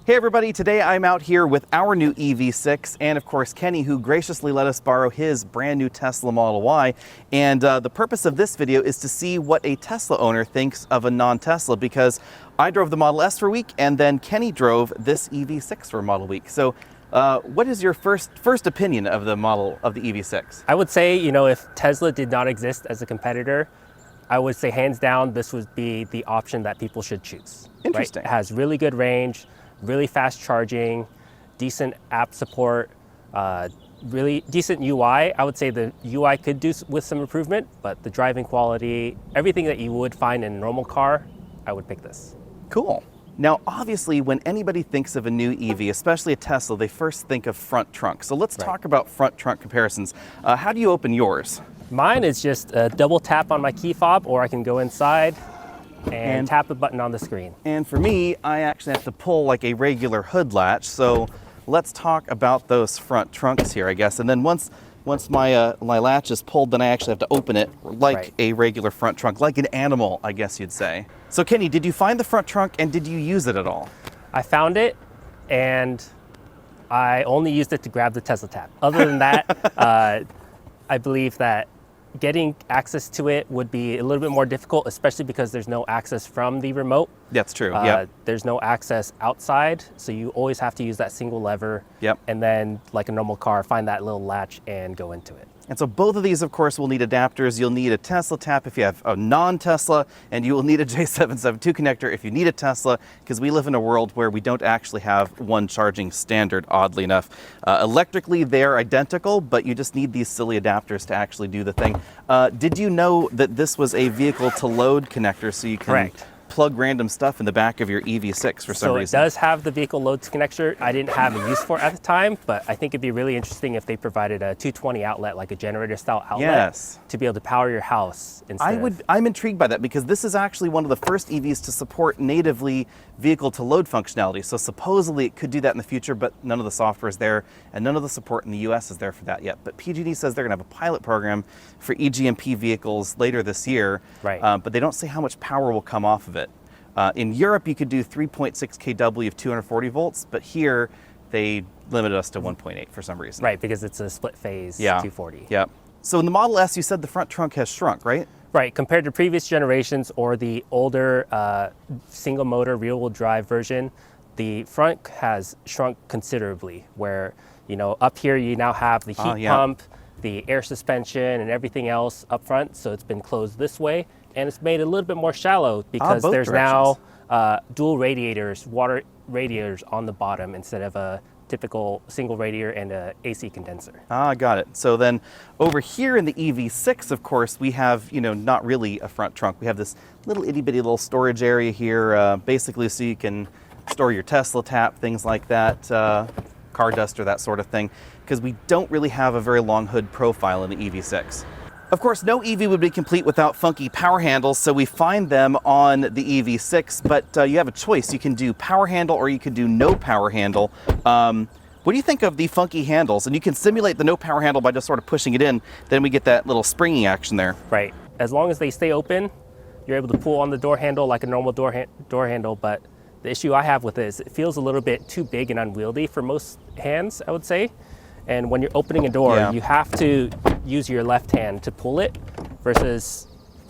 Hey everybody, today I'm out here with our new EV6 and of course Kenny, who graciously let us borrow his brand new Tesla Model Y. And the purpose of this video is to see what a Tesla owner thinks of a non-Tesla, because I drove the Model S for a week and then Kenny drove this EV6 for a model week. So what is your first opinion of the EV6? I would say, if Tesla did not exist as a competitor, I would say hands down, this would be the option that people should choose. Interesting. Right? It has really good range, really fast charging, decent app support, really decent UI. I would say the UI could do with some improvement, but the driving quality, everything that you would find in a normal car, I would pick this. Cool. Now, obviously, when anybody thinks of a new EV, especially a Tesla, they first think of front trunk. So let's talk about front trunk comparisons. How do you open yours? Mine is just a double tap on my key fob, or I can go inside and tap a button on the screen. And for me, I actually have to pull like a regular hood latch. So let's talk about those front trunks here, I guess. And then once my latch is pulled, then I actually have to open it like a regular front trunk, like an animal, I guess you'd say. So Kenny, did you find the front trunk and did you use it at all? I found it and I only used it to grab the Tesla tap. Other than that, I believe that getting access to it would be a little bit more difficult, especially because there's no access from the remote. That's true, yeah. There's no access outside, so you always have to use that single lever. Yep. And then, like a normal car, find that little latch and go into it. And so both of these, of course, will need adapters. You'll need a Tesla tap if you have a non-Tesla, and you will need a J772 connector if you need a Tesla, because we live in a world where we don't actually have one charging standard, oddly enough. Electrically, they're identical, but you just need these silly adapters to actually do the thing. Did you know that this was a vehicle-to-load connector, so you can plug random stuff in the back of your EV6 for some reason? So it does have the vehicle loads connector. I didn't have a use for it at the time, but I think it'd be really interesting if they provided a 220 outlet, like a generator style outlet, to be able to power your house instead. I'm intrigued by that, because this is actually one of the first EVs to support natively vehicle to load functionality. So supposedly it could do that in the future, but none of the software is there and none of the support in the US is there for that yet. But PG&E says they're gonna have a pilot program for EGMP vehicles later this year, but they don't say how much power will come off of it. In Europe, you could do 3.6 kW of 240 volts, but here they limited us to 1.8 for some reason. Right, because it's a split phase 240. Yeah. So in the Model S, you said the front trunk has shrunk, right? Right, compared to previous generations or the older single motor rear wheel drive version, the front has shrunk considerably, where, up here you now have the heat pump, the air suspension and everything else up front. So it's been closed this way, and it's made a little bit more shallow because there's now dual radiators, water radiators on the bottom instead of a typical single radiator and a AC condenser. Got it. So then over here in the EV6, of course, we have, not really a front trunk. We have this little itty bitty little storage area here, basically so you can store your Tesla tap, things like that, car duster, that sort of thing, because we don't really have a very long hood profile in the EV6. Of course, no EV would be complete without funky power handles, so we find them on the EV6, but you have a choice. You can do power handle or you can do no power handle. What do you think of the funky handles? And you can simulate the no power handle by just sort of pushing it in, then we get that little springy action there. Right. As long as they stay open, you're able to pull on the door handle like a normal door handle, but the issue I have with it is it feels a little bit too big and unwieldy for most hands, I would say. And when you're opening a door, you have to use your left hand to pull it, versus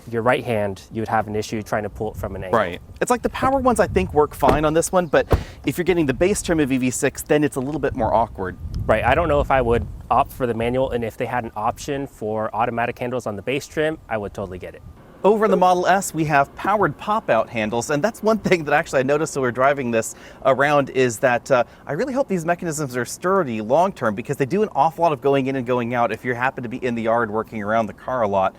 your right hand, you would have an issue trying to pull it from an angle. Right. It's like the power ones I think work fine on this one, but if you're getting the base trim of EV6, then it's a little bit more awkward. Right. I don't know if I would opt for the manual, and if they had an option for automatic handles on the base trim, I would totally get it. Over in the Model S, we have powered pop-out handles, and that's one thing that actually I noticed when we were driving this around, is that I really hope these mechanisms are sturdy long-term, because they do an awful lot of going in and going out if you happen to be in the yard working around the car a lot.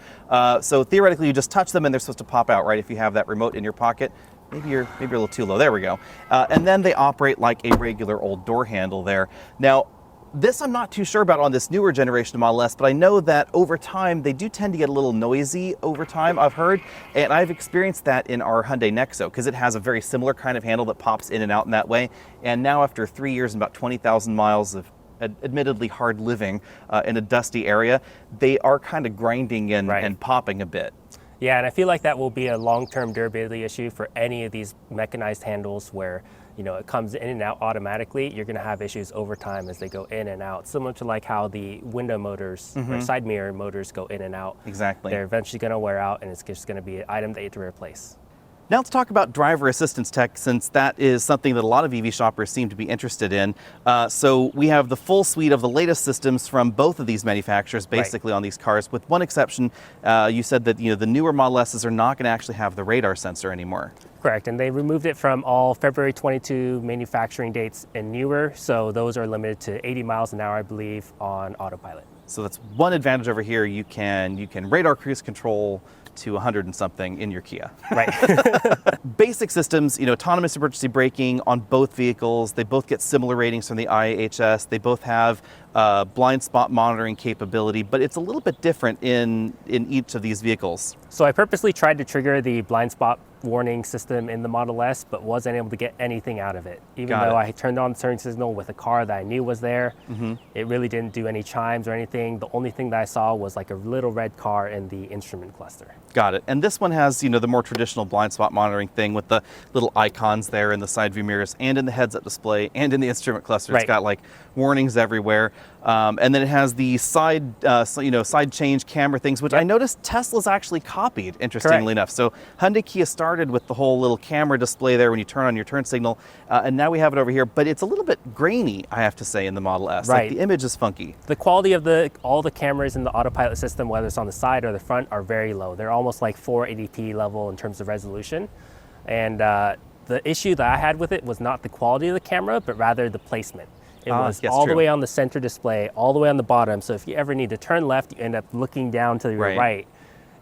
So theoretically, you just touch them and they're supposed to pop out, right, if you have that remote in your pocket. Maybe you're a little too low. There we go. And then they operate like a regular old door handle there. Now, this I'm not too sure about on this newer generation of Model S, but I know that over time, they do tend to get a little noisy over time, I've heard, and I've experienced that in our Hyundai Nexo, because it has a very similar kind of handle that pops in and out in that way. And now after 3 years and about 20,000 miles of admittedly hard living in a dusty area, they are kind of grinding and popping a bit. Yeah, and I feel like that will be a long-term durability issue for any of these mechanized handles where it comes in and out automatically, you're going to have issues over time as they go in and out, similar to like how the window motors or side mirror motors go in and out. Exactly. They're eventually going to wear out, and it's just going to be an item that you have to replace. Now let's talk about driver assistance tech, since that is something that a lot of EV shoppers seem to be interested in. So we have the full suite of the latest systems from both of these manufacturers basically on these cars, with one exception. You said that the newer Model S's are not going to actually have the radar sensor anymore. Correct, and they removed it from all February 22 manufacturing dates and newer, so those are limited to 80 miles an hour, I believe, on Autopilot. So that's one advantage over here. You can radar cruise control to 100 and something in your Kia. Right. Basic systems, autonomous emergency braking on both vehicles. They both get similar ratings from the IHS. They both have blind spot monitoring capability, but it's a little bit different in each of these vehicles. So I purposely tried to trigger the blind spot warning system in the Model S, but wasn't able to get anything out of it. Even though I turned on the turn signal with a car that I knew was there, it really didn't do any chimes or anything. The only thing that I saw was like a little red car in the instrument cluster. Got it. And this one has, the more traditional blind spot monitoring thing with the little icons there in the side view mirrors and in the heads-up display and in the instrument cluster. It's got like warnings everywhere. And then it has the side change camera things, which I noticed Tesla's actually copied, interestingly enough. So Hyundai Kia started with the whole little camera display there when you turn on your turn signal, and now we have it over here. But it's a little bit grainy, I have to say, in the Model S. Like the image is funky. The quality of all the cameras in the Autopilot system, whether it's on the side or the front, are very low. They're almost like 480p level in terms of resolution. And the issue that I had with it was not the quality of the camera, but rather the placement. It was all the way on the center display, all the way on the bottom. So if you ever need to turn left, you end up looking down to your right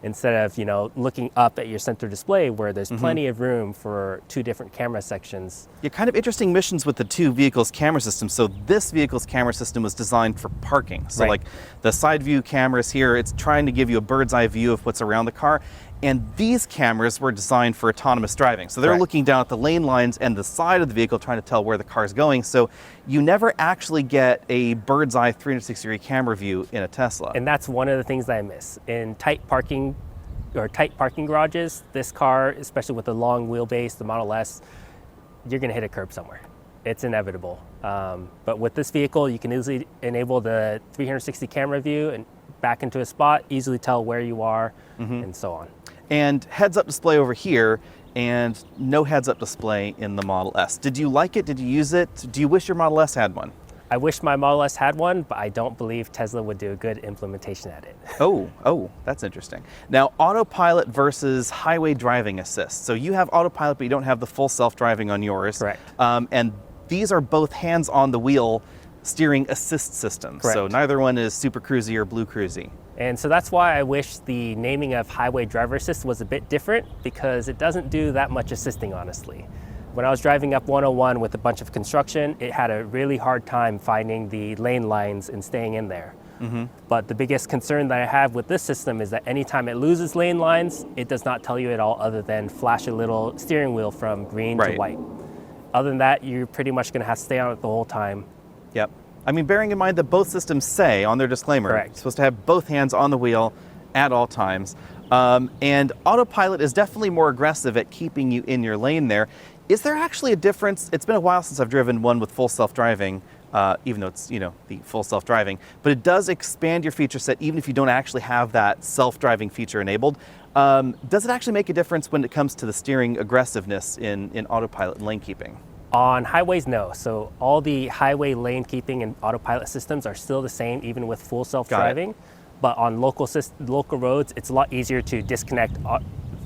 instead of, looking up at your center display where there's plenty of room for two different camera sections. Yeah, kind of interesting missions with the two vehicles' camera systems. So this vehicle's camera system was designed for parking. So like the side view cameras here, it's trying to give you a bird's eye view of what's around the car. And these cameras were designed for autonomous driving. So they're looking down at the lane lines and the side of the vehicle trying to tell where the car's going. So you never actually get a bird's eye 360-degree camera view in a Tesla. And that's one of the things that I miss. In tight parking garages, this car, especially with the long wheelbase, the Model S, you're gonna hit a curb somewhere. It's inevitable. But with this vehicle, you can easily enable the 360 camera view and back into a spot, easily tell where you are, and so on. And heads-up display over here, and no heads-up display in the Model S. Did you like it? Did you use it? Do you wish your Model S had one? I wish my Model S had one, but I don't believe Tesla would do a good implementation at it. Oh, that's interesting. Now, Autopilot versus highway driving assist. So you have Autopilot, but you don't have the full self-driving on yours. Correct. And these are both hands on the wheel steering assist systems. Correct. So neither one is Super Cruisy or Blue Cruisy. And so that's why I wish the naming of highway driver assist was a bit different, because it doesn't do that much assisting, honestly. When I was driving up 101 with a bunch of construction, it had a really hard time finding the lane lines and staying in there. But the biggest concern that I have with this system is that anytime it loses lane lines, it does not tell you at all other than flash a little steering wheel from green to white. Other than that, you're pretty much gonna have to stay on it the whole time. Yep. I mean, bearing in mind that both systems say on their disclaimer, you're supposed to have both hands on the wheel at all times. And Autopilot is definitely more aggressive at keeping you in your lane there. Is there actually a difference? It's been a while since I've driven one with full self-driving, even though it's, the full self-driving, but it does expand your feature set even if you don't actually have that self-driving feature enabled. Does it actually make a difference when it comes to the steering aggressiveness in Autopilot and lane keeping? On highways, no. So all the highway lane keeping and Autopilot systems are still the same, even with full self-driving. But on local roads, it's a lot easier to disconnect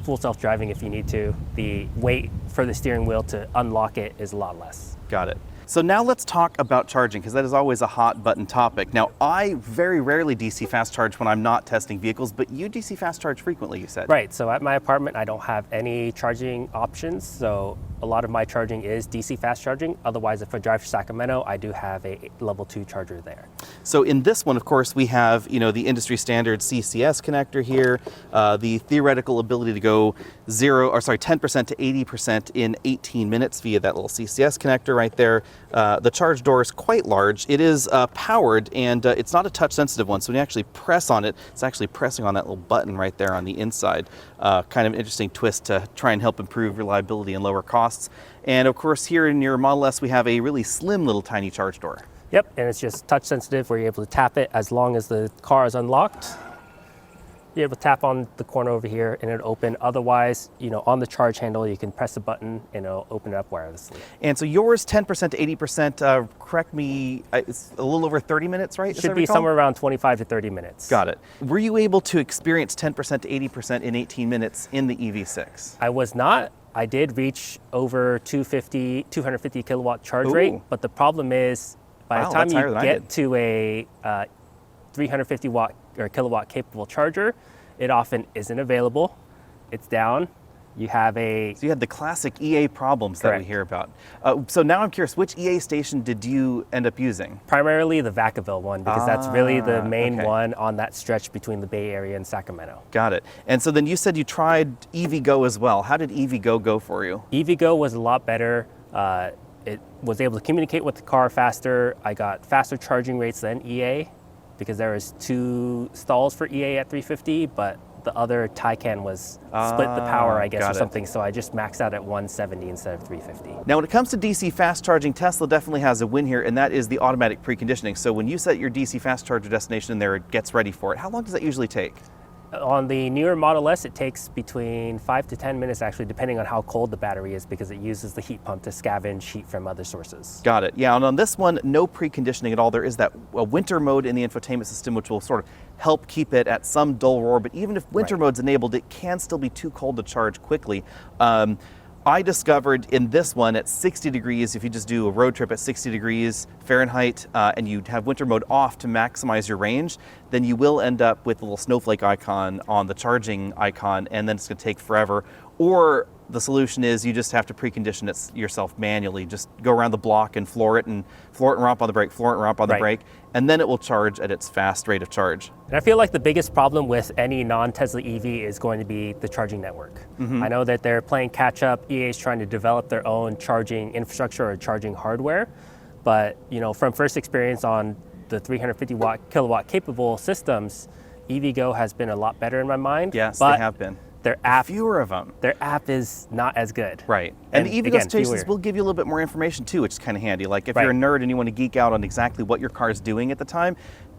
full self-driving if you need to. The wait for the steering wheel to unlock it is a lot less. Got it. So now let's talk about charging, because that is always a hot button topic. Now, I very rarely DC fast charge when I'm not testing vehicles, but you DC fast charge frequently, you said. Right, so at my apartment, I don't have any charging options. So a lot of my charging is DC fast charging. Otherwise, if I drive to Sacramento, I do have a level 2 charger there. So in this one, of course, we have, the industry standard CCS connector here, the theoretical ability to go 10% to 80% in 18 minutes via that little CCS connector right there. The charge door is quite large. It is powered, and it's not a touch sensitive one. So when you actually press on it, it's actually pressing on that little button right there on the inside. Kind of an interesting twist to try and help improve reliability and lower costs. And of course, here in your Model S, we have a really slim little tiny charge door. Yep, and it's just touch sensitive where you're able to tap it as long as the car is unlocked. You're able to tap on the corner over here and it'll open. Otherwise, you know, on the charge handle, you can press a button and it'll open it up wirelessly. And so yours 10% to 80%, correct me, it's a little over 30 minutes, right? Should be somewhere around 25 to 30 minutes. Got it. Were you able to experience 10% to 80% in 18 minutes in the EV6? I was not. I did reach over 250 kilowatt charge Ooh. rate, but the problem is by Wow, the time that's higher you than I get did. to a 350 watt or kilowatt capable charger, it often isn't available. It's down. You have a... So you had the classic EA problems that we Correct. hear about. So now I'm curious, which EA station did you end up using? Primarily the Vacaville one, because that's really the main okay. one on that stretch between the Bay Area and Sacramento. Got it. And so then you said you tried EVgo as well. How did EVgo go for you? EVgo was a lot better. It was able to communicate with the car faster. I got faster charging rates than EA because there was 2 stalls for EA at 350, but the other Taycan was split the power, I guess, got or it. something. So I just maxed out at 170 instead of 350. Now, when it comes to DC fast charging, Tesla definitely has a win here, and that is the automatic preconditioning. So when you set your DC fast charger destination in there, it gets ready for it. How long does that usually take? On the newer Model S, it takes between 5 to 10 minutes, actually, depending on how cold the battery is, because it uses the heat pump to scavenge heat from other sources. Got it. Yeah, and on this one, no preconditioning at all. There is that winter mode in the infotainment system, which will sort of help keep it at some dull roar. But even if winter Right. mode's enabled, it can still be too cold to charge quickly. I discovered in this one at 60 degrees, if you just do a road trip at 60 degrees Fahrenheit and you have winter mode off to maximize your range, then you will end up with a little snowflake icon on the charging icon, and then it's going to take forever. Or the solution is you just have to precondition it yourself manually. Just go around the block and floor it and romp on the brake, floor it and romp on the Right. brake, and then it will charge at its fast rate of charge. And I feel like the biggest problem with any non-Tesla EV is going to be the charging network. I know that they're playing catch up. EA is trying to develop their own charging infrastructure or charging hardware. But you know, from first experience on the 350 kilowatt capable systems, EVgo has been a lot better in my mind. Yes, but they have been. Their app, Fewer of them. their app is not as good. Right. And the EVgo again, stations fewer. will give you a little bit more information too, which is kind of handy. Like if Right. you're a nerd and you want to geek out on exactly what your car is doing at the time,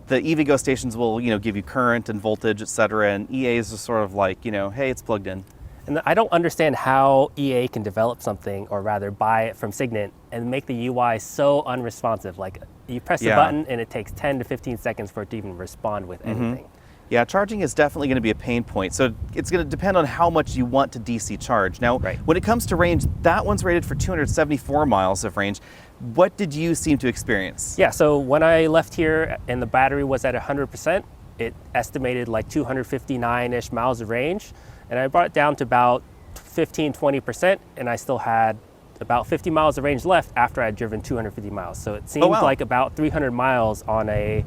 the EVgo stations will, give you current and voltage, etc. And EA is just sort of like, hey, it's plugged in. And I don't understand how EA can develop something, or rather buy it from Signet, and make the UI so unresponsive. Like you press Yeah. the button and it takes 10 to 15 seconds for it to even respond with anything. Yeah, charging is definitely going to be a pain point. So it's going to depend on how much you want to DC charge. Now, Right. when it comes to range, that one's rated for 274 miles of range. What did you seem to experience? Yeah, so when I left here and the battery was at 100%, it estimated like 259-ish miles of range. And I brought it down to about 15-20%, and I still had about 50 miles of range left after I'd driven 250 miles. So it seemed wow. like about 300 miles on a,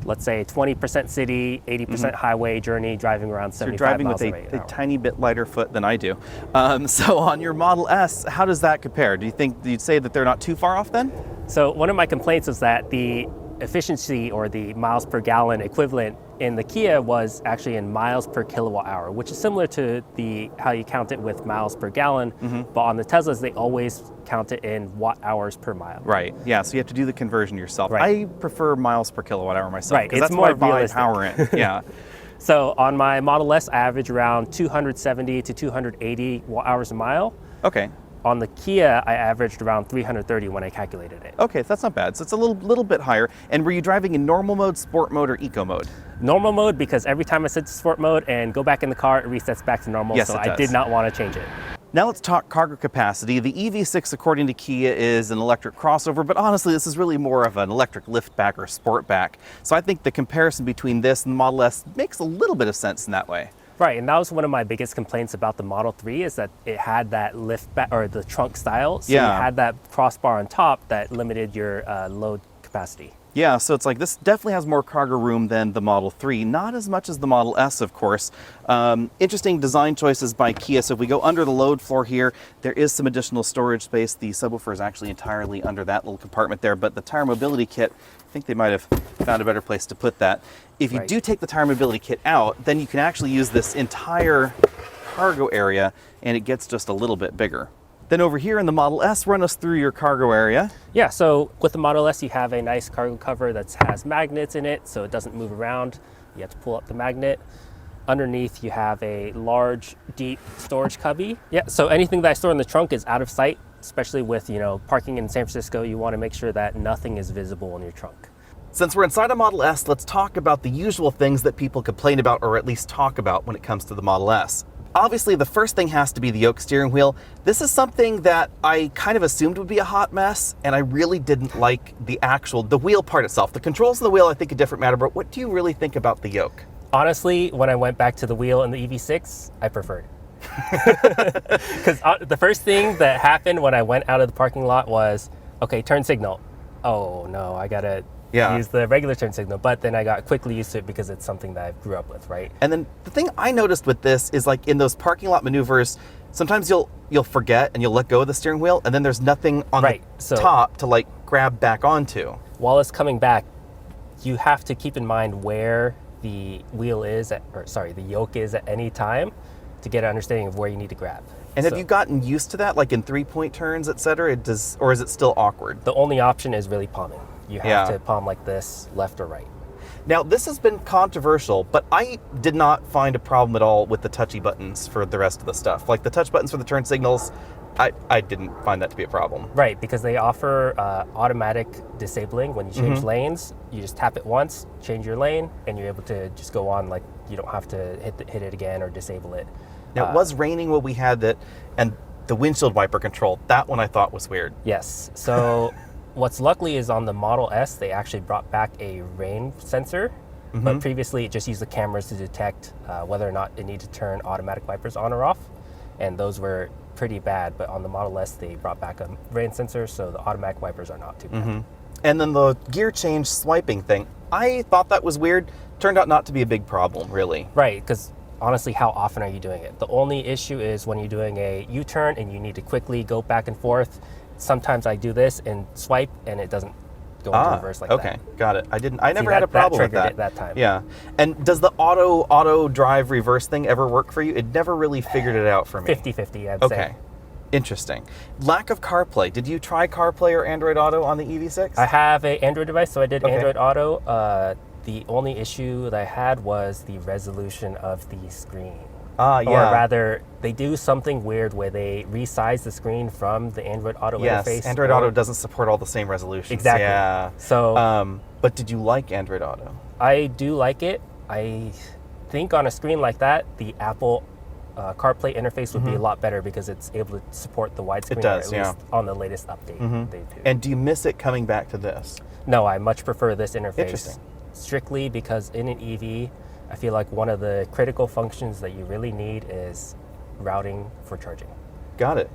let's say, 20% city, 80% highway journey, driving around So you're 75 driving miles with an a hour. tiny bit lighter foot than I do. So on your Model S, how does that compare? Do you'd say that they're not too far off then? So one of my complaints is that the efficiency, or the miles per gallon equivalent in the Kia, was actually in miles per kilowatt hour, which is similar to how you count it with miles per gallon. But on the Teslas, they always count it in watt hours per mile. Right. Yeah. So you have to do the conversion yourself. Right. I prefer miles per kilowatt hour myself. Right, 'cause it's that's more what I buy realistic. power in. Yeah. So on my Model S, I average around 270 to 280 watt hours a mile. Okay. On the Kia, I averaged around 330 when I calculated it. Okay, so that's not bad. So it's a little bit higher. And were you driving in normal mode, sport mode, or eco mode? Normal mode, because every time I set to sport mode and go back in the car, it resets back to normal. Yes, so it I does. did not want to change it. Now let's talk cargo capacity. The EV6, according to Kia, is an electric crossover, but honestly, this is really more of an electric liftback or sportback. So I think the comparison between this and the Model S makes a little bit of sense in that way. Right, and that was one of my biggest complaints about the Model 3, is that it had that lift back, or the trunk style. So Yeah. you had that crossbar on top that limited your load capacity. Yeah, so it's like this definitely has more cargo room than the Model 3. Not as much as the Model S, of course. Interesting design choices by Kia. So if we go under the load floor here, there is some additional storage space. The subwoofer is actually entirely under that little compartment there, but the tire mobility kit, I think they might have found a better place to put that. If you do take the tire mobility kit out, then you can actually use this entire cargo area, and it gets just a little bit bigger. Then over here in the Model S, run us through your cargo area. Yeah, so with the Model S, you have a nice cargo cover that has magnets in it, so it doesn't move around. You have to pull up the magnet. Underneath, you have a large, deep storage cubby. Yeah, so anything that I store in the trunk is out of sight, especially with, parking in San Francisco. You want to make sure that nothing is visible in your trunk. Since we're inside a Model S, let's talk about the usual things that people complain about, or at least talk about when it comes to the Model S. Obviously, the first thing has to be the yoke steering wheel. This is something that I kind of assumed would be a hot mess, and I really didn't like the wheel part itself. The controls of the wheel, I think, a different matter, but what do you really think about the yoke? Honestly, when I went back to the wheel in the EV6, I preferred it. Because the first thing that happened when I went out of the parking lot was, okay, turn signal. Oh no, I gotta use the regular turn signal, but then I got quickly used to it because it's something that I grew up with, right? And then the thing I noticed with this is, like, in those parking lot maneuvers, sometimes you'll forget and you'll let go of the steering wheel, and then there's nothing on the top to like grab back onto. While it's coming back, you have to keep in mind where the wheel is, the yoke is at any time to get an understanding of where you need to grab. And have you gotten used to that, like in 3-point turns, etc.? Or is it still awkward? The only option is really palming. You have to palm like this, left or right. Now, this has been controversial, but I did not find a problem at all with the touchy buttons for the rest of the stuff. Like the touch buttons for the turn signals, I didn't find that to be a problem. Right, because they offer automatic disabling. When you change lanes, you just tap it once, change your lane, and you're able to just go on. Like, you don't have to hit it again or disable it. Now, it was raining when we had that, and the windshield wiper control, that one I thought was weird. Yes, so what's luckily is on the Model S, they actually brought back a rain sensor, but previously it just used the cameras to detect whether or not it needed to turn automatic wipers on or off, and those were pretty bad. But on the Model S, they brought back a rain sensor, so the automatic wipers are not too bad. And then the gear change swiping thing, I thought that was weird. Turned out not to be a big problem, really. Right, because honestly, how often are you doing it? The only issue is when you're doing a U-turn and you need to quickly go back and forth. Sometimes I do this and swipe, and it doesn't go into reverse like that. Okay, got it. I never had a problem with that. That time. Yeah. And does the auto drive reverse thing ever work for you? It never really figured it out for me. 50-50, I'd say. Okay. Interesting. Lack of CarPlay. Did you try CarPlay or Android Auto on the EV6? I have an Android device, so I did Android Auto. The only issue that I had was the resolution of the screen. Or rather, they do something weird where they resize the screen from the Android Auto interface. Yes, Android Auto doesn't support all the same resolutions. Exactly. Yeah. So, but did you like Android Auto? I do like it. I think on a screen like that, the Apple CarPlay interface would be a lot better because it's able to support the widescreen. It does, or at least on the latest update they do. And do you miss it coming back to this? No, I much prefer this interface. Interesting. Strictly because in an EV, I feel like one of the critical functions that you really need is routing for charging. Got it.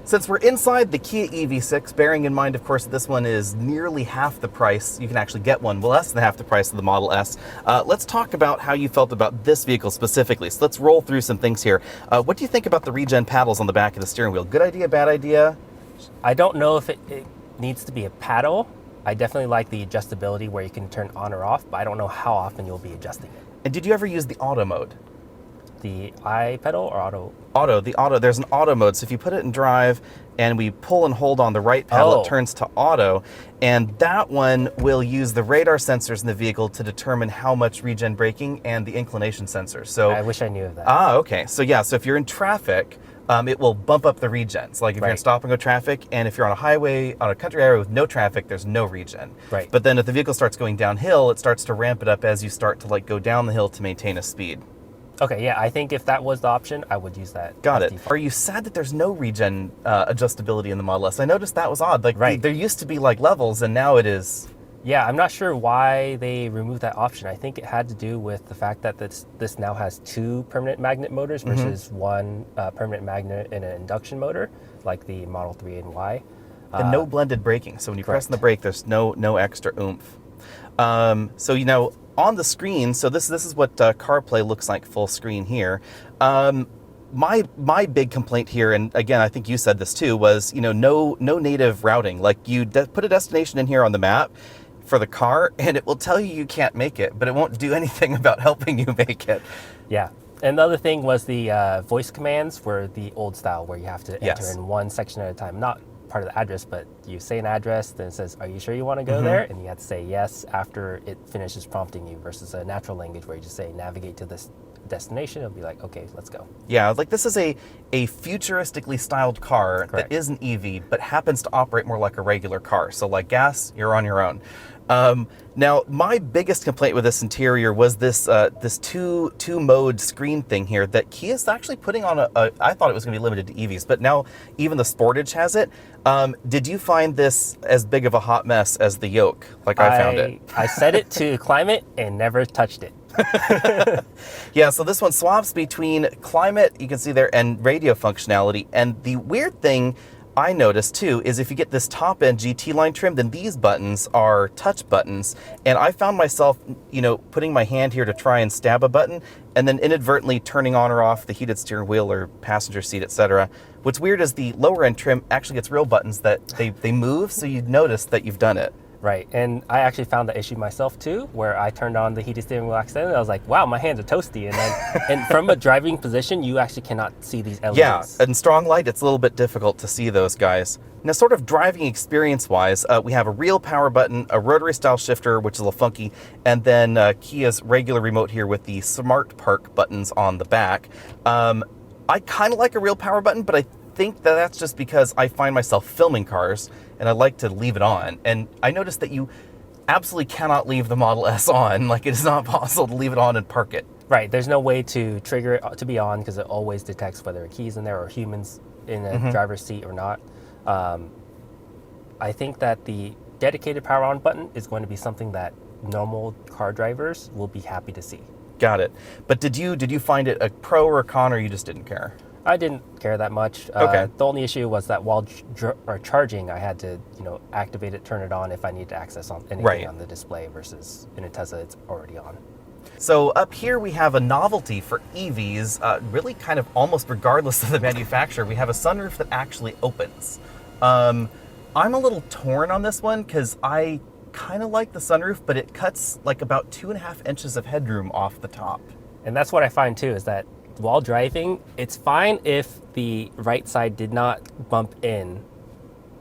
Since we're inside the Kia EV6, bearing in mind, of course, this one is nearly half the price. You can actually get one less than half the price of the Model S. Let's talk about how you felt about this vehicle specifically. So let's roll through some things here. What do you think about the regen paddles on the back of the steering wheel? Good idea, bad idea? I don't know if it needs to be a paddle. I definitely like the adjustability where you can turn on or off, but I don't know how often you'll be adjusting it. And did you ever use the auto mode? The I pedal or auto? The auto, there's an auto mode. So if you put it in drive and we pull and hold on the right pedal, it turns to auto. And that one will use the radar sensors in the vehicle to determine how much regen braking and the inclination sensors. So I wish I knew of that. Okay. So yeah, so if you're in traffic, it will bump up the regens. Like if you're in stop and go traffic, and if you're on a highway, on a country highway with no traffic, there's no regen. Right. But then if the vehicle starts going downhill, it starts to ramp it up as you start to like go down the hill to maintain a speed. Okay, yeah, I think if that was the option, I would use that. Got it. Are you sad that there's no regen adjustability in the Model S? I noticed that was odd. Like there used to be like levels, and now it is. Yeah, I'm not sure why they removed that option. I think it had to do with the fact that this now has 2 permanent magnet motors versus 1 permanent magnet in an induction motor, like the Model 3 and Y. And no blended braking. So when you press on the brake, there's no extra oomph. So, on the screen, so this is what CarPlay looks like full screen here. My big complaint here, and again, I think you said this too, was, no native routing. Like, you put a destination in here on the map for the car, and it will tell you can't make it, but it won't do anything about helping you make it. Yeah. And the other thing was the voice commands were the old style, where you have to enter in one section at a time. Not part of the address, but you say an address, then it says, are you sure you want to go there? And you have to say yes after it finishes prompting you, versus a natural language where you just say navigate to this destination. It'll be like, okay, let's go. Yeah, like this is a futuristically styled car that is an EV, but happens to operate more like a regular car. So like gas, you're on your own. Now, my biggest complaint with this interior was this this two mode screen thing here that Kia's actually putting on I thought it was going to be limited to EVs, but now even the Sportage has it. Did you find this as big of a hot mess as the yoke, like I found it? I set it to climate and never touched it. Yeah, so this one swaps between climate, you can see there, and radio functionality. And the weird thing I noticed too is if you get this top end GT line trim, then these buttons are touch buttons. And I found myself, putting my hand here to try and stab a button and then inadvertently turning on or off the heated steering wheel or passenger seat, etc. What's weird is the lower end trim actually gets real buttons that they move, so you'd notice that you've done it. Right, and I actually found the issue myself too, where I turned on the heated steering wheel accidentally. I was like, wow, my hands are toasty. And then and from a driving position, you actually cannot see these LEDs. Yeah, in strong light, it's a little bit difficult to see those guys. Now, sort of driving experience-wise, we have a real power button, a rotary-style shifter, which is a little funky, and then Kia's regular remote here with the Smart Park buttons on the back. I kind of like a real power button, but I think that's just because I find myself filming cars and I like to leave it on. And I noticed that you absolutely cannot leave the Model S on. Like, it is not possible to leave it on and park it. Right, there's no way to trigger it to be on because it always detects whether a key's in there or humans in a driver's seat or not. I think that the dedicated power on button is going to be something that normal car drivers will be happy to see. Got it. But did you find it a pro or a con, or you just didn't care? I didn't care that much. Okay. The only issue was that while charging, I had to, activate it, turn it on if I need to access on anything on the display, versus in a Tesla, it's already on. So up here we have a novelty for EVs, really kind of almost regardless of the manufacturer. We have a sunroof that actually opens. I'm a little torn on this one because I kind of like the sunroof, but it cuts like about 2.5 inches of headroom off the top. And that's what I find too, is that while driving, it's fine if the right side did not bump in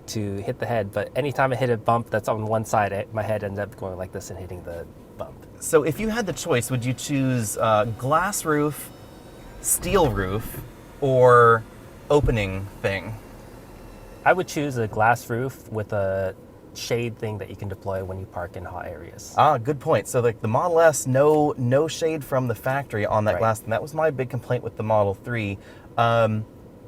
to hit the head, but anytime I hit a bump that's on one side, my head ends up going like this and hitting the bump. So if you had the choice, would you choose glass roof, steel roof, or opening thing? I would choose a glass roof with a shade thing that you can deploy when you park in hot areas. Ah, good point. So like the Model S, no shade from the factory on that glass, and that was my big complaint with the Model 3.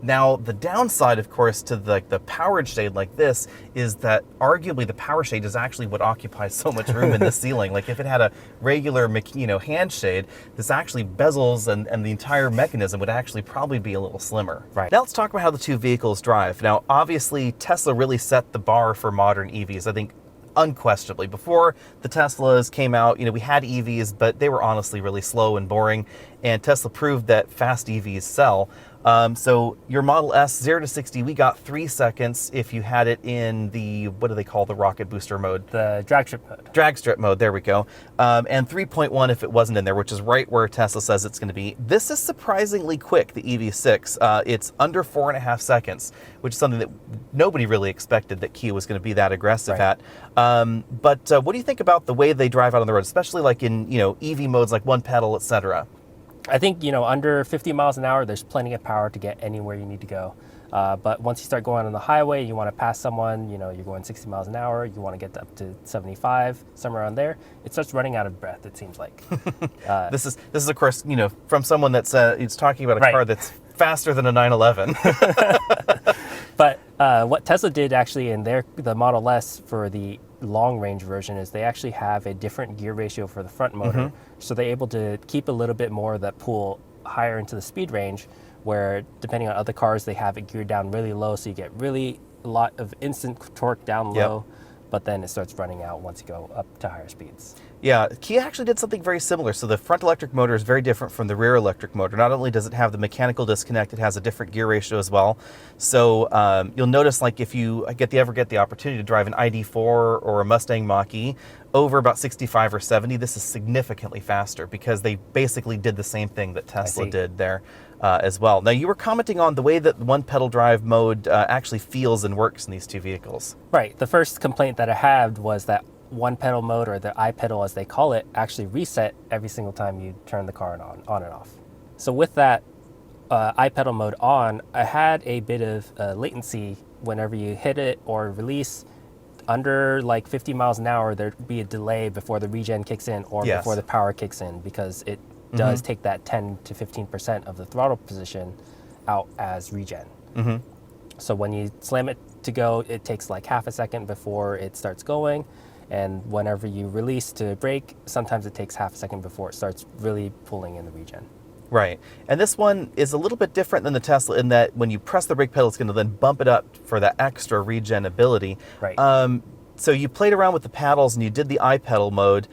Now the downside, of course, to the powered shade like this is that arguably the power shade is actually what occupies so much room in the ceiling. Like if it had a regular, hand shade, this actually bezels and the entire mechanism would actually probably be a little slimmer. Right. Now let's talk about how the two vehicles drive. Now, obviously, Tesla really set the bar for modern EVs. I think unquestionably. Before the Teslas came out, we had EVs, but they were honestly really slow and boring. And Tesla proved that fast EVs sell. So your Model S 0 to 60, we got 3 seconds if you had it in the, what do they call the rocket booster mode? The drag strip mode. Drag strip mode, there we go. And 3.1 if it wasn't in there, which is right where Tesla says it's going to be. This is surprisingly quick, the EV6. It's under 4.5 seconds, which is something that nobody really expected that Kia was going to be that aggressive at. But what do you think about the way they drive out on the road, especially like in, EV modes like one pedal, etc.? I think, under 50 miles an hour, there's plenty of power to get anywhere you need to go. But once you start going on the highway, you want to pass someone, you're going 60 miles an hour, you want to get up to 75, somewhere around there, it starts running out of breath, it seems like. This is of course, from someone that's it's talking about a car that's faster than a 911. But what Tesla did actually in the Model S for the long range version is they actually have a different gear ratio for the front motor. So they're able to keep a little bit more of that pull higher into the speed range, where depending on other cars, they have it geared down really low. So you get really a lot of instant torque down low. but then it starts running out once you go up to higher speeds. Yeah, Kia actually did something very similar. So the front electric motor is very different from the rear electric motor. Not only does it have the mechanical disconnect, it has a different gear ratio as well. So you'll notice, like, if you ever get the opportunity to drive an ID4 or a Mustang Mach-E over about 65 or 70, this is significantly faster because they basically did the same thing that Tesla did there as well. Now, you were commenting on the way that one pedal drive mode actually feels and works in these two vehicles. Right. The first complaint that I had was that one pedal mode, or the iPedal as they call it, actually reset every single time you turn the car on and off. So with that iPedal mode on, I had a bit of latency whenever you hit it or release. Under like 50 miles an hour, there'd be a delay before the regen kicks in or before the power kicks in, because it does take that 10 to 15% of the throttle position out as regen. So when you slam it to go, it takes like half a second before it starts going. And whenever you release to brake, sometimes it takes half a second before it starts really pulling in the regen. Right. And this one is a little bit different than the Tesla in that when you press the brake pedal, it's going to then bump it up for that extra regen ability. Right. So you played around with the paddles and you did the iPedal mode.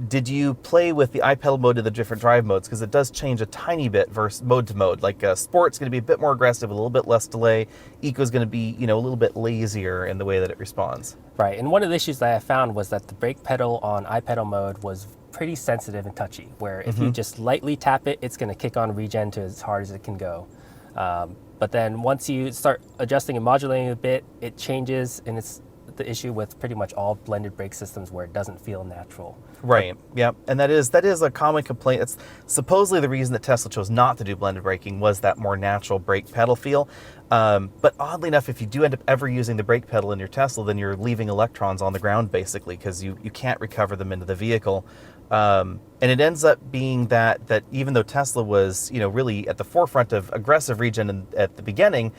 Did you play with the iPedal mode in the different drive modes? Because it does change a tiny bit versus mode to mode. Like Sport's going to be a bit more aggressive, a little bit less delay. Eco's going to be, a little bit lazier in the way that it responds. Right. And one of the issues that I found was that the brake pedal on iPedal mode was pretty sensitive and touchy, where if you just lightly tap it, it's going to kick on regen to as hard as it can go. But then once you start adjusting and modulating a bit, it changes, and it's the issue with pretty much all blended brake systems where it doesn't feel natural. Right. Yeah. And that is a common complaint. It's supposedly the reason that Tesla chose not to do blended braking was that more natural brake pedal feel. But oddly enough, if you do end up ever using the brake pedal in your Tesla, then you're leaving electrons on the ground basically, because you can't recover them into the vehicle. And it ends up being that even though Tesla was, really at the forefront of aggressive regen at the beginning,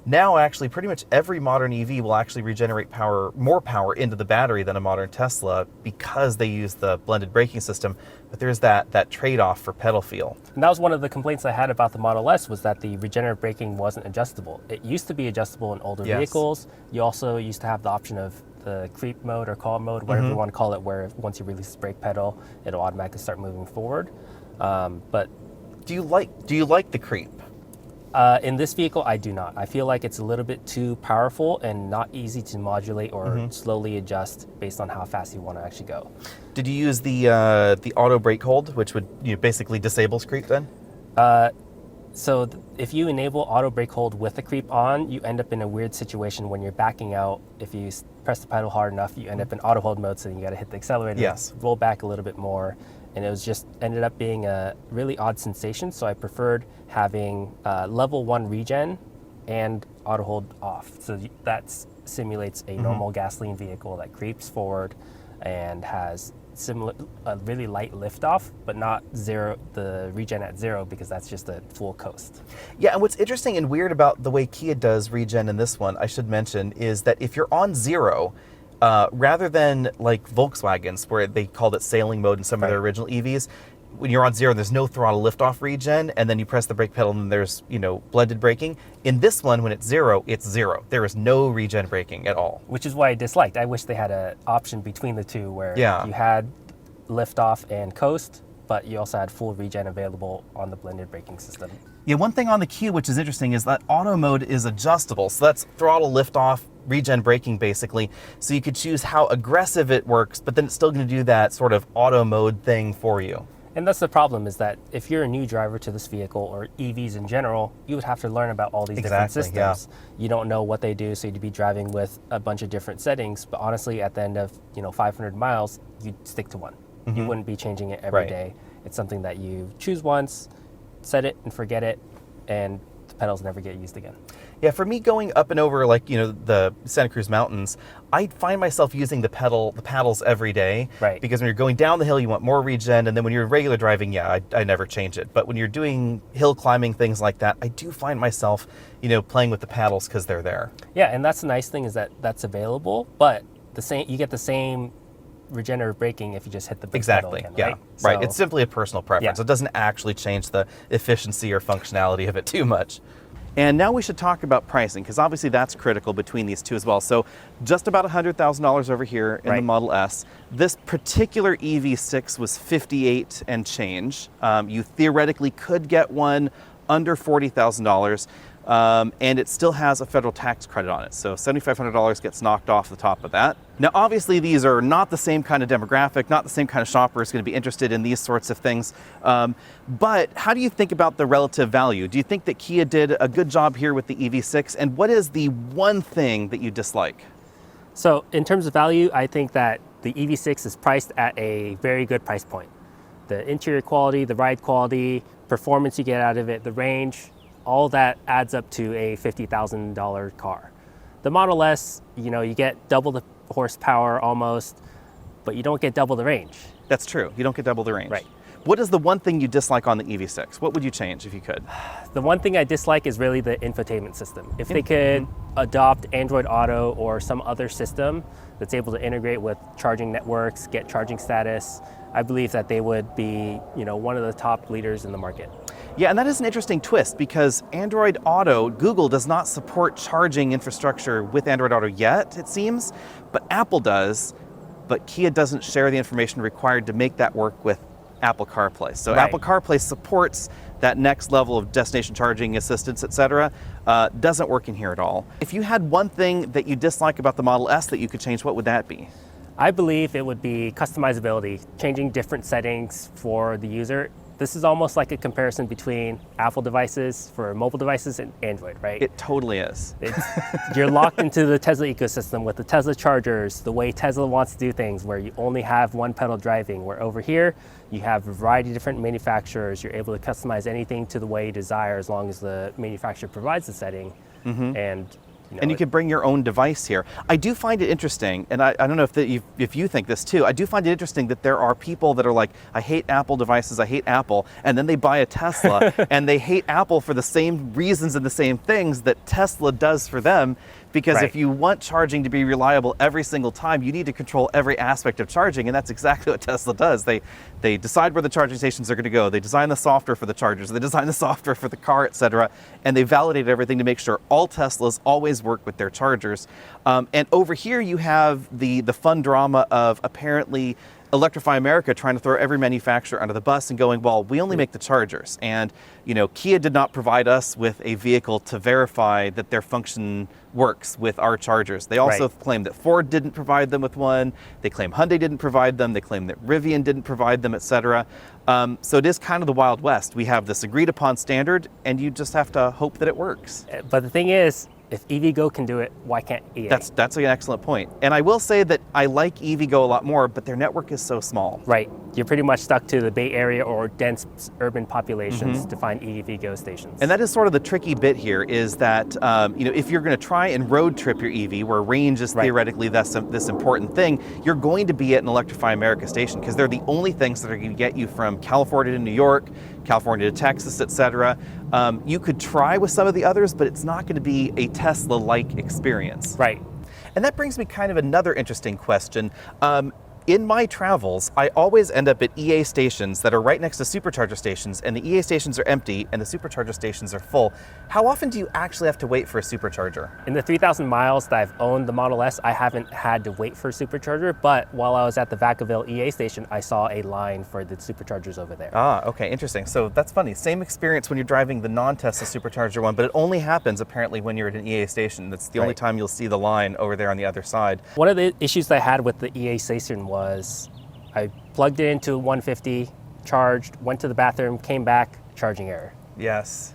now actually pretty much every modern EV will actually regenerate more power into the battery than a modern Tesla because they use the blended braking system. But there's that trade-off for pedal feel. And that was one of the complaints I had about the Model S, was that the regenerative braking wasn't adjustable. It used to be adjustable in older vehicles. You also used to have the option of the creep mode or call mode, whatever you want to call it, where once you release the brake pedal, it'll automatically start moving forward. But do you like the creep? In this vehicle, I do not. I feel like it's a little bit too powerful and not easy to modulate or slowly adjust based on how fast you want to actually go. Did you use the auto brake hold, which would basically disables creep then? So if you enable auto brake hold with the creep on, you end up in a weird situation when you're backing out. If you press the pedal hard enough, you end up in auto hold mode, so you got to hit the accelerator, roll back a little bit more. And it was ended up being a really odd sensation. So I preferred having level 1 regen and auto hold off. So that simulates a normal gasoline vehicle that creeps forward and has a really light liftoff, but not the regen at 0, because that's just a full coast. Yeah, and what's interesting and weird about the way Kia does regen in this one, I should mention, is that if you're on 0, rather than like Volkswagens, where they called it sailing mode in some of their original EVs, when you're on 0, there's no throttle liftoff regen, and then you press the brake pedal and there's, blended braking. In this one, when it's 0, it's 0. There is no regen braking at all. Which is why I disliked. I wish they had an option between the two where you had liftoff and coast, but you also had full regen available on the blended braking system. Yeah, one thing on the Kia which is interesting is that auto mode is adjustable. So that's throttle liftoff, regen braking basically. So you could choose how aggressive it works, but then it's still going to do that sort of auto mode thing for you. And that's the problem, is that if you're a new driver to this vehicle, or EVs in general, you would have to learn about all these different systems. You don't know what they do, so you'd be driving with a bunch of different settings. But honestly, at the end of 500 miles, you'd stick to one. You wouldn't be changing it every day. It's something that you choose once, set it and forget it, and the pedals never get used again. Yeah, for me, going up and over the Santa Cruz Mountains, I find myself using the paddles every day. Right. Because when you're going down the hill, you want more regen, and then when you're regular driving, I never change it. But when you're doing hill climbing, things like that, I do find myself, playing with the paddles because they're there. Yeah, and that's the nice thing, is that that's available, but you get the same regenerative braking if you just hit the brake pedal again, right? Right. It's simply a personal preference. It doesn't actually change the efficiency or functionality of it too much. And now we should talk about pricing, because obviously that's critical between these two as well. So just about $100,000 over here in the Model S. This particular EV6 was 58 and change. You theoretically could get one under $40,000. And it still has a federal tax credit on it. So $7,500 gets knocked off the top of that. Now, obviously, these are not the same kind of demographic, not the same kind of shopper is going to be interested in these sorts of things. But how do you think about the relative value? Do you think that Kia did a good job here with the EV6? And what is the one thing that you dislike? So in terms of value, I think that the EV6 is priced at a very good price point. The interior quality, the ride quality, performance you get out of it, the range, all that adds up to a $50,000 car. The Model S, you get double the horsepower almost, but you don't get double the range. That's true. You don't get double the range. Right. What is the one thing you dislike on the EV6? What would you change if you could? The one thing I dislike is really the infotainment system. If they could adopt Android Auto or some other system that's able to integrate with charging networks, get charging status, I believe that they would be, one of the top leaders in the market. Yeah, and that is an interesting twist, because Android Auto, Google does not support charging infrastructure with Android Auto yet, it seems, but Apple does, but Kia doesn't share the information required to make that work with Apple CarPlay. So Apple CarPlay supports that next level of destination charging assistance, etc. Doesn't work in here at all. If you had one thing that you dislike about the Model S that you could change, what would that be? I believe it would be customizability, changing different settings for the user. This is almost like a comparison between Apple devices for mobile devices and Android, right? It totally is. You're locked into the Tesla ecosystem with the Tesla chargers, the way Tesla wants to do things, where you only have one pedal driving, where over here, you have a variety of different manufacturers. You're able to customize anything to the way you desire as long as the manufacturer provides the setting. And you can bring your own device here. I do find it interesting, and I don't know if you think this too, I do find it interesting that there are people that are like, I hate Apple devices, I hate Apple, and then they buy a Tesla, and they hate Apple for the same reasons and the same things that Tesla does for them. Because if you want charging to be reliable every single time, you need to control every aspect of charging, and that's exactly what Tesla does. They decide where the charging stations are going to go. They design the software for the chargers. They design the software for the car, etc. And they validate everything to make sure all Teslas always work with their chargers. And over here, you have the fun drama of apparently Electrify America trying to throw every manufacturer under the bus and going, well, we only make the chargers. And, Kia did not provide us with a vehicle to verify that their function works with our chargers. They also claim that Ford didn't provide them with one. They claim Hyundai didn't provide them. They claim that Rivian didn't provide them, etc. So it is kind of the Wild West. We have this agreed upon standard, and you just have to hope that it works. But the thing is, if EVgo can do it, why can't EA? That's an excellent point. And I will say that I like EVgo a lot more, but their network is so small. Right. You're pretty much stuck to the Bay Area or dense urban populations to find EVgo stations. And that is sort of the tricky bit here, is that if you're going to try and road trip your EV, where range is theoretically this important thing, you're going to be at an Electrify America station, because they're the only things that are going to get you from California to New York, California to Texas, etc. You could try with some of the others, but it's not going to be a Tesla-like experience. Right. And that brings me kind of another interesting question. In my travels, I always end up at EA stations that are right next to supercharger stations, and the EA stations are empty and the supercharger stations are full. How often do you actually have to wait for a supercharger? In the 3,000 miles that I've owned the Model S, I haven't had to wait for a supercharger, but while I was at the Vacaville EA station, I saw a line for the superchargers over there. Ah, okay, interesting. So that's funny. Same experience when you're driving the non-Tesla supercharger one, but it only happens apparently when you're at an EA station. That's the only time you'll see the line over there on the other side. One of the issues that I had with the EA station was I plugged it into 150, charged, went to the bathroom, came back, charging error. Yes.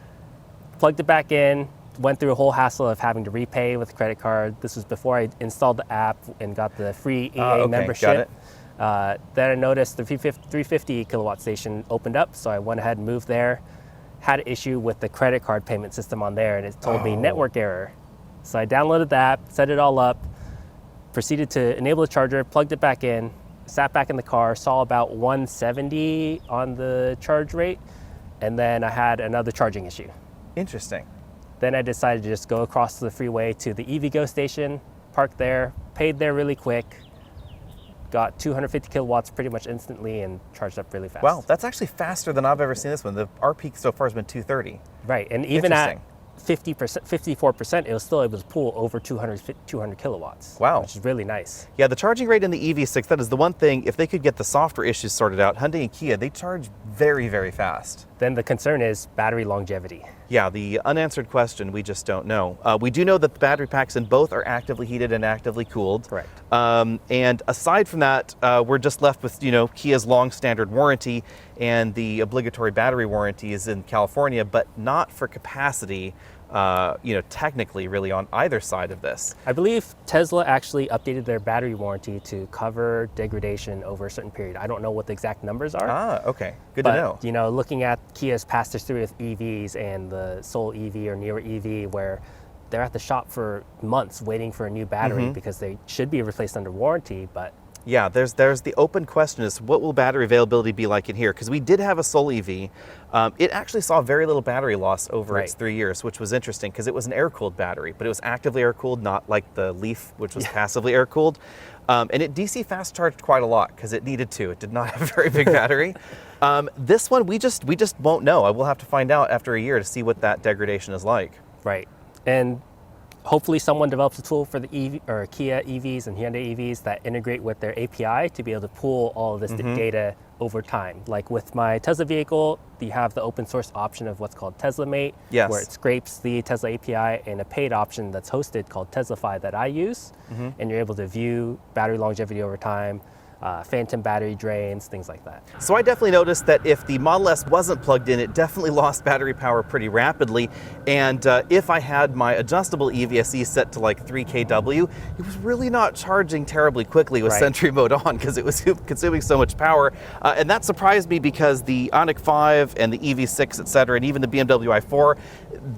Plugged it back in, went through a whole hassle of having to repay with a credit card. This was before I installed the app and got the free EA membership. Got it. Then I noticed the 350 kilowatt station opened up, so I went ahead and moved there. Had an issue with the credit card payment system on there, and it told me network error. So I downloaded the app, set it all up, proceeded to enable the charger, plugged it back in, sat back in the car, saw about 170 on the charge rate, and then I had another charging issue. Interesting. Then I decided to just go across the freeway to the EVgo station, parked there, paid there really quick, got 250 kilowatts pretty much instantly, and charged up really fast. Wow, that's actually faster than I've ever seen this one. The our peak so far has been 230. Right, and even at 50%, 54%, it was still able to pull over 200 kilowatts. Wow. Which is really nice. Yeah, the charging rate in the EV6, that is the one thing, if they could get the software issues sorted out, Hyundai and Kia, they charge very, very fast. Then the concern is battery longevity. Yeah, the unanswered question, we just don't know. We do know that the battery packs in both are actively heated and actively cooled. Correct. And aside from that, we're just left with, Kia's long standard warranty and the obligatory battery warranties in California, but not for capacity, technically really on either side of this. I believe Tesla actually updated their battery warranty to cover degradation over a certain period. I don't know what the exact numbers are. Ah, okay. Good to know. Looking at Kia's past history with EVs and the Soul EV or Neo EV, where they're at the shop for months waiting for a new battery because they should be replaced under warranty, but yeah, there's the open question is what will battery availability be like in here? Because we did have a Soul EV. It actually saw very little battery loss over its 3 years, which was interesting because it was an air-cooled battery, but it was actively air-cooled, not like the Leaf, which was passively air-cooled. And it DC fast charged quite a lot because it needed to. It did not have a very big battery. This one, we just won't know. I will have to find out after a year to see what that degradation is like. Right. And hopefully someone develops a tool for the EV or Kia EVs and Hyundai EVs that integrate with their API to be able to pull all of this data over time. Like with my Tesla vehicle, you have the open source option of what's called TeslaMate, where it scrapes the Tesla API, and a paid option that's hosted called Teslafy that I use. And you're able to view battery longevity over time, phantom battery drains, things like that. So I definitely noticed that if the Model S wasn't plugged in, it definitely lost battery power pretty rapidly. And if I had my adjustable EVSE set to like 3 kW, it was really not charging terribly quickly with Sentry mode on because it was consuming so much power. And that surprised me because the Ioniq 5 and the EV6, et cetera, and even the BMW i4,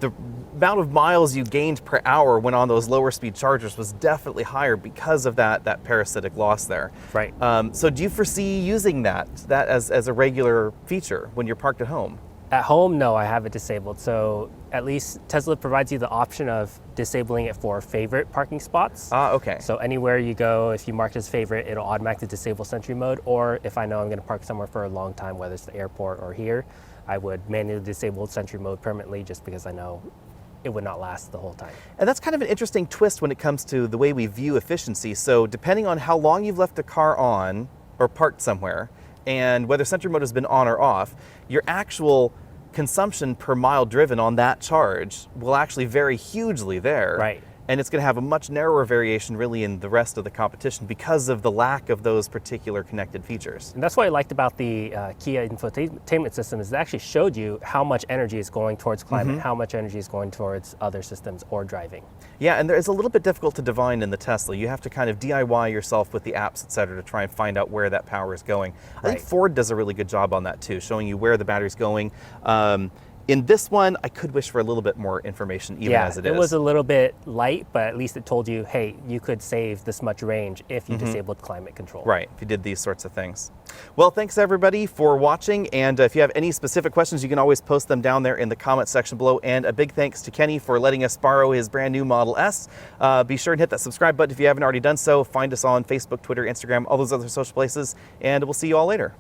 the amount of miles you gained per hour when on those lower speed chargers was definitely higher because of that parasitic loss there. Right. So do you foresee using that as a regular feature when you're parked at home? At home, no, I have it disabled. So at least Tesla provides you the option of disabling it for favorite parking spots. Ah, okay. So anywhere you go, if you mark it as favorite, it'll automatically disable Sentry mode. Or if I know I'm going to park somewhere for a long time, whether it's the airport or here, I would manually disable Sentry mode permanently just because I know it would not last the whole time. And that's kind of an interesting twist when it comes to the way we view efficiency. So depending on how long you've left a car on or parked somewhere, and whether Sentry mode has been on or off, your actual consumption per mile driven on that charge will actually vary hugely there. Right. And it's going to have a much narrower variation really in the rest of the competition because of the lack of those particular connected features. And that's what I liked about the Kia Infotainment system is it actually showed you how much energy is going towards climate, how much energy is going towards other systems or driving. Yeah, and it's a little bit difficult to divine in the Tesla. You have to kind of DIY yourself with the apps, et cetera, to try and find out where that power is going. I think Ford does a really good job on that too, showing you where the battery's going. In this one, I could wish for a little bit more information, even as it is. It was a little bit light, but at least it told you, hey, you could save this much range if you disabled climate control. Right, if you did these sorts of things. Well, thanks everybody for watching, and if you have any specific questions, you can always post them down there in the comment section below, and a big thanks to Kenny for letting us borrow his brand new Model S. Be sure and hit that subscribe button if you haven't already done so. Find us on Facebook, Twitter, Instagram, all those other social places, and we'll see you all later.